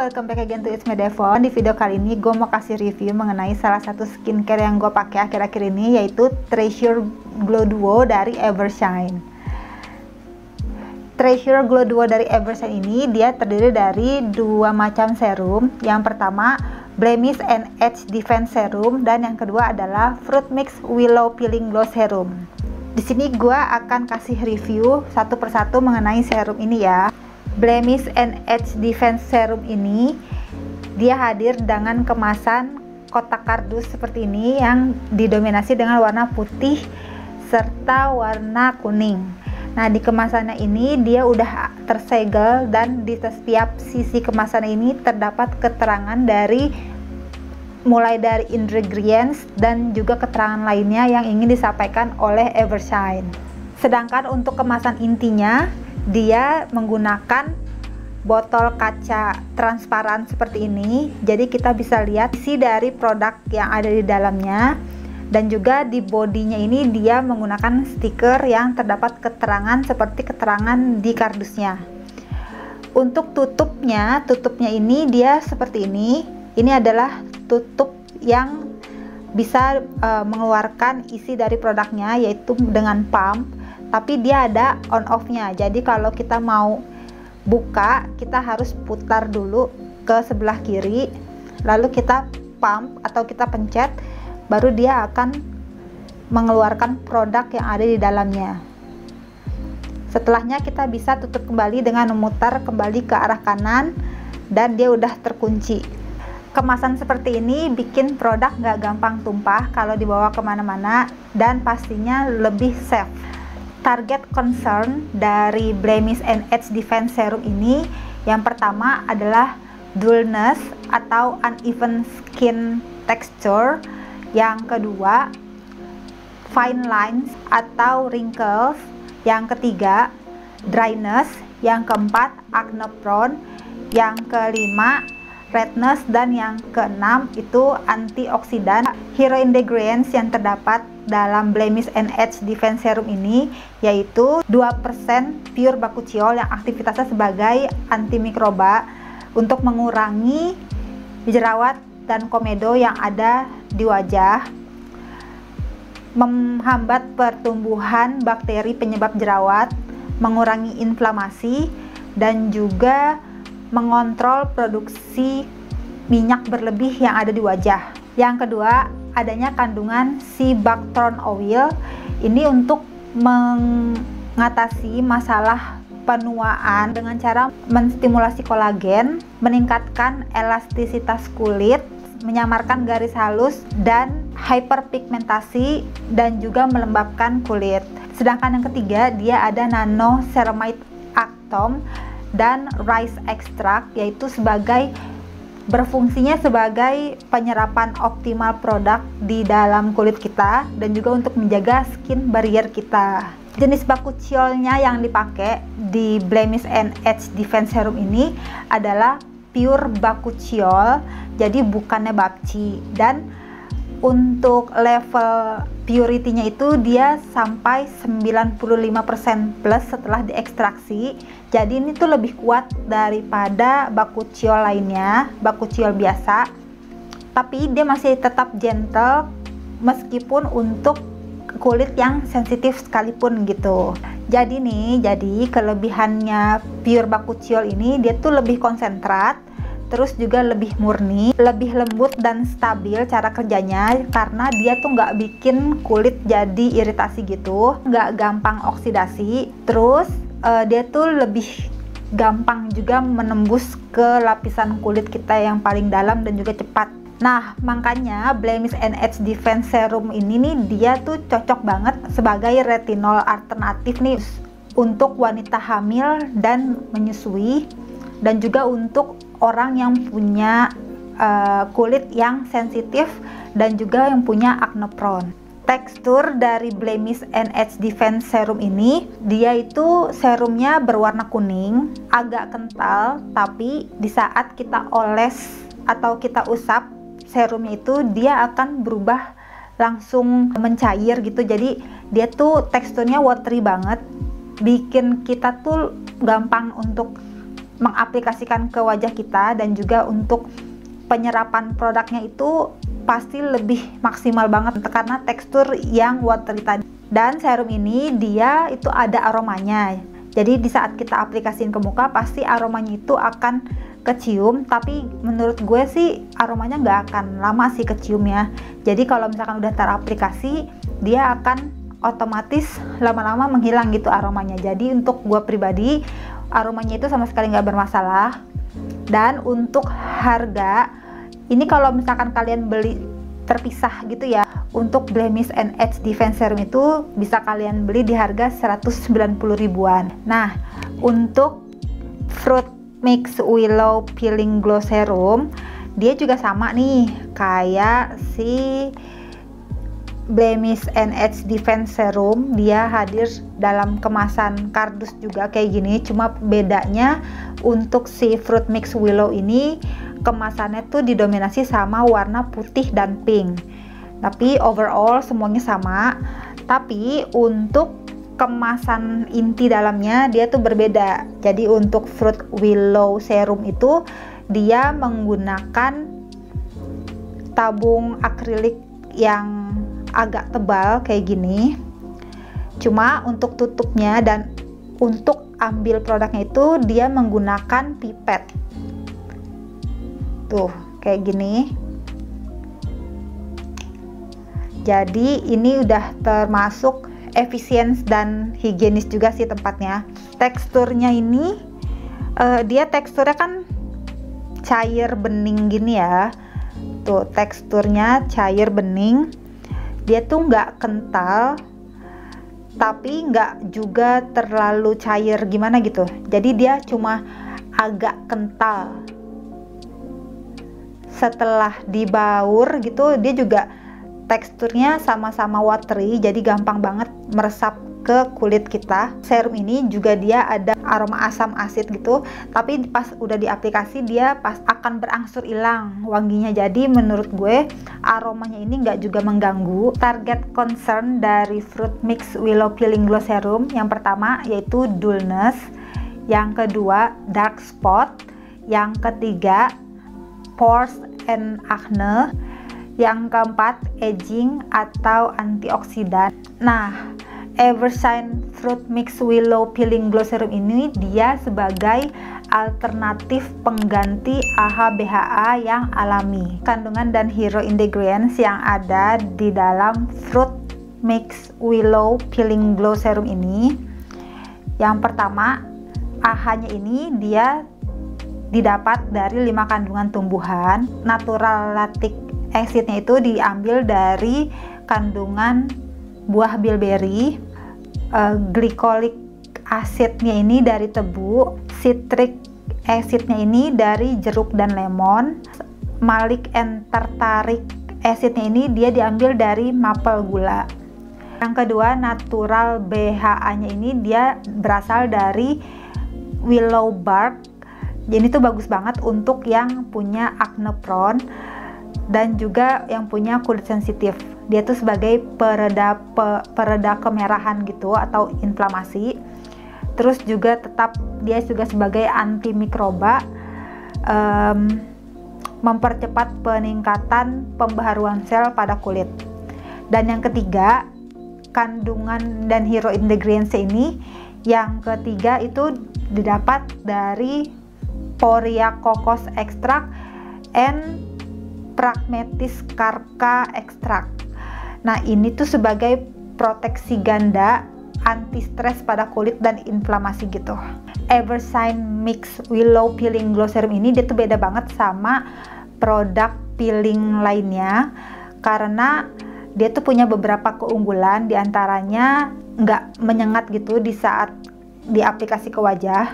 welcome back again to It's Me Devon. Di video kali ini gue mau kasih review mengenai salah satu skincare yang gue pakai akhir-akhir ini, yaitu Treasure Glow Duo dari Evershine. Treasure Glow Duo dari Evershine ini dia terdiri dari dua macam serum. Yang pertama Blemish and Age Defense Serum, dan yang kedua adalah Fruit Mix Willow Peeling Glow Serum. Di sini gue akan kasih review satu persatu mengenai serum ini ya. Blemish and Age Defense Serum ini dia hadir dengan kemasan kotak kardus seperti ini yang didominasi dengan warna putih serta warna kuning. Nah, di kemasannya ini dia udah tersegel dan di setiap sisi kemasan ini terdapat keterangan mulai dari ingredients dan juga keterangan lainnya yang ingin disampaikan oleh Evershine. Sedangkan untuk kemasan intinya dia menggunakan botol kaca transparan seperti ini, jadi kita bisa lihat isi dari produk yang ada di dalamnya. Dan juga di bodinya ini dia menggunakan stiker yang terdapat keterangan seperti keterangan di kardusnya. Untuk tutupnya ini dia seperti ini. Ini adalah tutup yang bisa mengeluarkan isi dari produknya, yaitu dengan pump. Tapi dia ada on off-nya, jadi kalau kita mau buka kita harus putar dulu ke sebelah kiri, lalu kita pump atau kita pencet, baru dia akan mengeluarkan produk yang ada di dalamnya. Setelahnya kita bisa tutup kembali dengan memutar kembali ke arah kanan dan dia udah terkunci. Kemasan seperti ini bikin produk nggak gampang tumpah kalau dibawa kemana-mana dan pastinya lebih safe. Target concern dari Blemish and Age Defense Serum ini yang pertama adalah dullness atau uneven skin texture, yang kedua fine lines atau wrinkles, yang ketiga dryness, yang keempat acne prone, yang kelima redness, dan yang keenam itu antioksidan. Hero ingredients yang terdapat dalam Blemish and Age Defense Serum ini yaitu 2% pure bakuchiol yang aktivitasnya sebagai antimikroba untuk mengurangi jerawat dan komedo yang ada di wajah, menghambat pertumbuhan bakteri penyebab jerawat, mengurangi inflamasi, dan juga mengontrol produksi minyak berlebih yang ada di wajah. Yang kedua, adanya kandungan sea buckthorn oil. Ini untuk mengatasi masalah penuaan dengan cara menstimulasi kolagen, meningkatkan elastisitas kulit, menyamarkan garis halus dan hyperpigmentasi, dan juga melembabkan kulit. Sedangkan yang ketiga, dia ada nano ceramide actom dan rice extract, yaitu berfungsinya sebagai penyerapan optimal produk di dalam kulit kita dan juga untuk menjaga skin barrier kita. Jenis bakuchiolnya yang dipakai di Blemish and Age Defense Serum ini adalah pure bakuchiol, jadi bukannya bakci, dan untuk level purity-nya itu dia sampai 95% plus setelah diekstraksi. Jadi ini tuh lebih kuat daripada bakuchiol lainnya, bakuchiol biasa. Tapi dia masih tetap gentle meskipun untuk kulit yang sensitif sekalipun gitu. Jadi kelebihannya pure bakuchiol ini dia tuh lebih konsentrat, terus juga lebih murni, lebih lembut dan stabil cara kerjanya, karena dia tuh nggak bikin kulit jadi iritasi gitu, nggak gampang oksidasi, terus dia tuh lebih gampang juga menembus ke lapisan kulit kita yang paling dalam dan juga cepat. Nah, makanya Blemish and Age Defense Serum ini nih dia tuh cocok banget sebagai retinol alternatif nih untuk wanita hamil dan menyusui, dan juga untuk orang yang punya kulit yang sensitif dan juga yang punya acne prone. Tekstur dari Blemish and Age Defense Serum ini dia itu serumnya berwarna kuning, agak kental, tapi di saat kita oles atau kita usap serumnya itu dia akan berubah langsung mencair gitu. Jadi dia tuh teksturnya watery banget, bikin kita tuh gampang untuk mengaplikasikan ke wajah kita, dan juga untuk penyerapan produknya itu pasti lebih maksimal banget karena tekstur yang watery tadi. Dan serum ini dia itu ada aromanya, jadi di saat kita aplikasiin ke muka pasti aromanya itu akan kecium, tapi menurut gue sih aromanya nggak akan lama sih kecium ya. Jadi kalau misalkan udah teraplikasi, dia akan otomatis lama-lama menghilang gitu aromanya. Jadi untuk gue pribadi aromanya itu sama sekali nggak bermasalah. Dan untuk harga ini, kalau misalkan kalian beli terpisah gitu ya, untuk Blemish and Age Defense Serum itu bisa kalian beli di harga 190 ribuan. Nah, untuk Fruit Mix Willow Peeling Glow Serum, dia juga sama nih kayak si Blemish and Age Defense Serum. Dia hadir dalam kemasan kardus juga kayak gini, cuma bedanya untuk si Fruit Mix Willow ini kemasannya tuh didominasi sama warna putih dan pink, tapi overall semuanya sama. Tapi untuk kemasan inti dalamnya dia tuh berbeda. Jadi untuk Fruit Willow Serum itu dia menggunakan tabung akrilik yang agak tebal kayak gini, cuma untuk tutupnya dan untuk ambil produknya itu dia menggunakan pipet tuh kayak gini. Jadi ini udah termasuk efisien dan higienis juga sih tempatnya. Teksturnya ini dia teksturnya kan cair bening gini ya, tuh teksturnya cair bening. Dia tuh nggak kental tapi nggak juga terlalu cair gimana gitu, jadi dia cuma agak kental. Setelah dibaur gitu dia juga teksturnya sama-sama watery, jadi gampang banget meresap ke kulit kita. Serum ini juga dia ada aroma asam asid gitu, tapi pas udah diaplikasi dia pas akan berangsur hilang wanginya. Jadi menurut gue aromanya ini nggak juga mengganggu. Target concern dari Fruit Mix Willow Peeling Glow Serum yang pertama yaitu dullness, yang kedua dark spot, yang ketiga pores and acne, yang keempat aging atau antioksidan. Nah, Evershine Fruit Mix Willow Peeling Glow Serum ini dia sebagai alternatif pengganti AHA BHA yang alami. Kandungan dan hero ingredients yang ada di dalam Fruit Mix Willow Peeling Glow Serum ini, yang pertama AHA-nya ini dia didapat dari 5 kandungan tumbuhan. Natural lactic acid-nya itu diambil dari kandungan buah bilberry. Glycolic acidnya ini dari tebu, citric acidnya ini dari jeruk dan lemon, malic and tartaric acidnya ini dia diambil dari maple gula. Yang kedua natural BHA-nya ini dia berasal dari willow bark. Jadi itu bagus banget untuk yang punya acne prone dan juga yang punya kulit sensitif. Dia tuh sebagai pereda kemerahan gitu atau inflamasi. Terus juga tetap dia juga sebagai antimikroba, mempercepat peningkatan pembaharuan sel pada kulit. Dan yang ketiga, kandungan dan hero ingredients ini yang ketiga itu didapat dari Poria Cocos Extract and Pragmatis Carca Extract. Nah, ini tuh sebagai proteksi ganda, anti stres pada kulit dan inflamasi gitu. Evershine Mix Willow Peeling Glow Serum ini dia tuh beda banget sama produk peeling lainnya karena dia tuh punya beberapa keunggulan, diantaranya nggak menyengat gitu di saat diaplikasi ke wajah.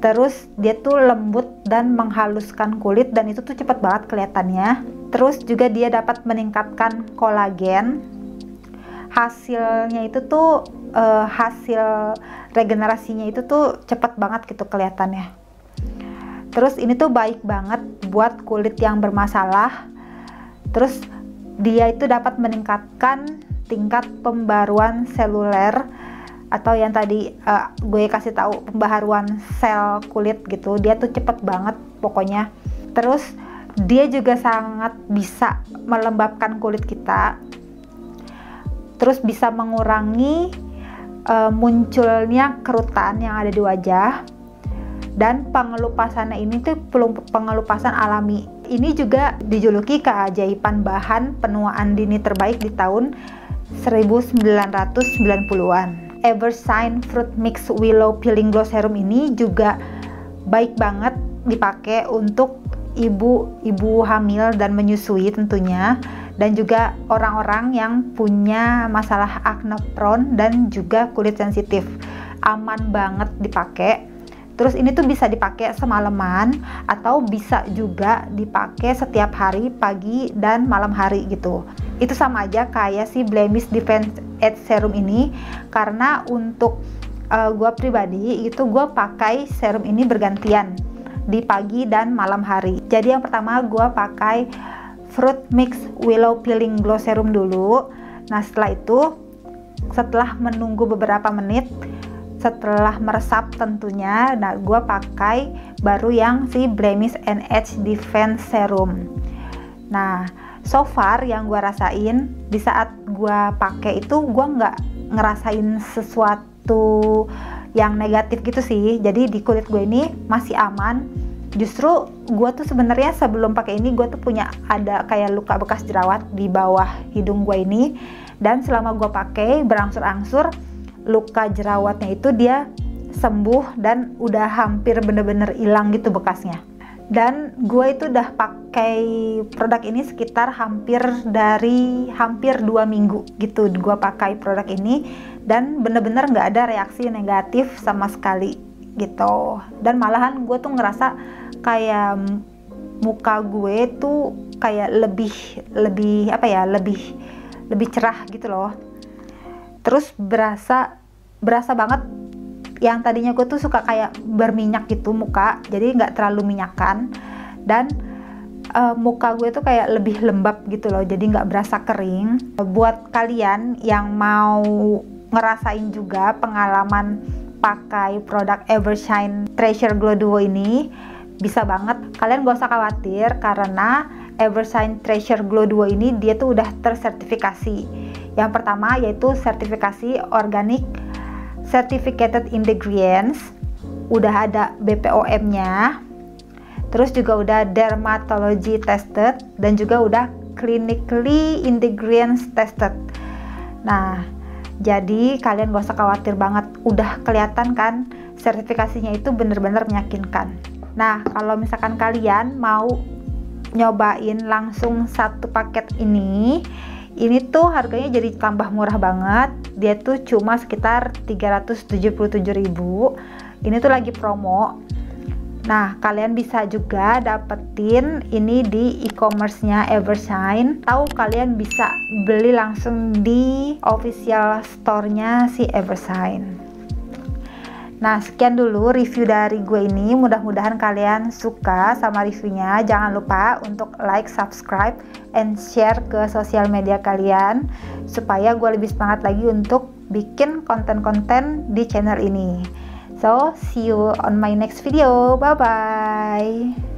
Terus dia tuh lembut dan menghaluskan kulit dan itu tuh cepet banget kelihatannya. Terus juga dia dapat meningkatkan kolagen. Hasilnya itu tuh hasil regenerasinya itu tuh cepet banget gitu kelihatannya. Terus ini tuh baik banget buat kulit yang bermasalah. Terus dia itu dapat meningkatkan tingkat pembaruan seluler atau yang tadi gue kasih tahu pembaharuan sel kulit gitu, dia tuh cepet banget pokoknya. Terus dia juga sangat bisa melembabkan kulit kita, terus bisa mengurangi munculnya kerutan yang ada di wajah, dan pengelupasannya ini tuh pengelupasan alami. Ini juga dijuluki keajaiban bahan penuaan dini terbaik di tahun 1990-an. Evershine Fruit Mix Willow Peeling Gloss Serum ini juga baik banget dipakai untuk ibu-ibu hamil dan menyusui tentunya, dan juga orang-orang yang punya masalah acne prone dan juga kulit sensitif. Aman banget dipakai. Terus ini tuh bisa dipakai semalaman atau bisa juga dipakai setiap hari pagi dan malam hari gitu. Itu sama aja kayak si Blemish Defense Edge Serum ini, karena untuk gua pribadi itu gua pakai serum ini bergantian di pagi dan malam hari. Jadi yang pertama gua pakai Fruit Mix Willow Peeling Gloss Serum dulu. Nah setelah itu, setelah menunggu beberapa menit, setelah meresap tentunya, nah gue pakai baru yang si Blemish and Edge Defense Serum. Nah so far yang gue rasain di saat gue pakai itu, gue nggak ngerasain sesuatu yang negatif gitu sih. Jadi di kulit gue ini masih aman. Justru gue tuh sebenarnya sebelum pakai ini gue tuh punya ada kayak luka bekas jerawat di bawah hidung gue ini, dan selama gue pakai berangsur-angsur luka jerawatnya itu dia sembuh dan udah hampir bener-bener hilang gitu bekasnya. Dan gue itu udah pakai produk ini sekitar hampir 2 minggu gitu gue pakai produk ini, dan bener-bener nggak ada reaksi negatif sama sekali gitu. Dan malahan gue tuh ngerasa kayak muka gue tuh kayak lebih cerah gitu loh. Terus berasa banget, yang tadinya gue tuh suka kayak berminyak gitu muka, jadi nggak terlalu minyakan, dan muka gue tuh kayak lebih lembab gitu loh, jadi nggak berasa kering. Buat kalian yang mau ngerasain juga pengalaman pakai produk Evershine Treasure Glow Duo ini, bisa banget, kalian gak usah khawatir, karena Evershine Treasure Glow Duo ini dia tuh udah tersertifikasi. Yang pertama yaitu sertifikasi Organic Certificated Ingredients, udah ada BPOM-nya, terus juga udah Dermatology Tested, dan juga udah Clinically Ingredients Tested. Nah, jadi kalian gak usah khawatir banget, udah kelihatan kan sertifikasinya itu bener-bener meyakinkan. Nah, kalau misalkan kalian mau nyobain langsung satu paket ini tuh harganya jadi tambah murah banget. Dia tuh cuma sekitar 377.000. Ini tuh lagi promo. Nah, kalian bisa juga dapetin ini di e-commerce-nya Evershine, atau kalian bisa beli langsung di official store-nya si Evershine. Nah, sekian dulu review dari gue ini. Mudah-mudahan kalian suka sama reviewnya. Jangan lupa untuk like, subscribe, and share ke sosial media kalian, supaya gue lebih semangat lagi untuk bikin konten-konten di channel ini. So, see you on my next video. Bye-bye.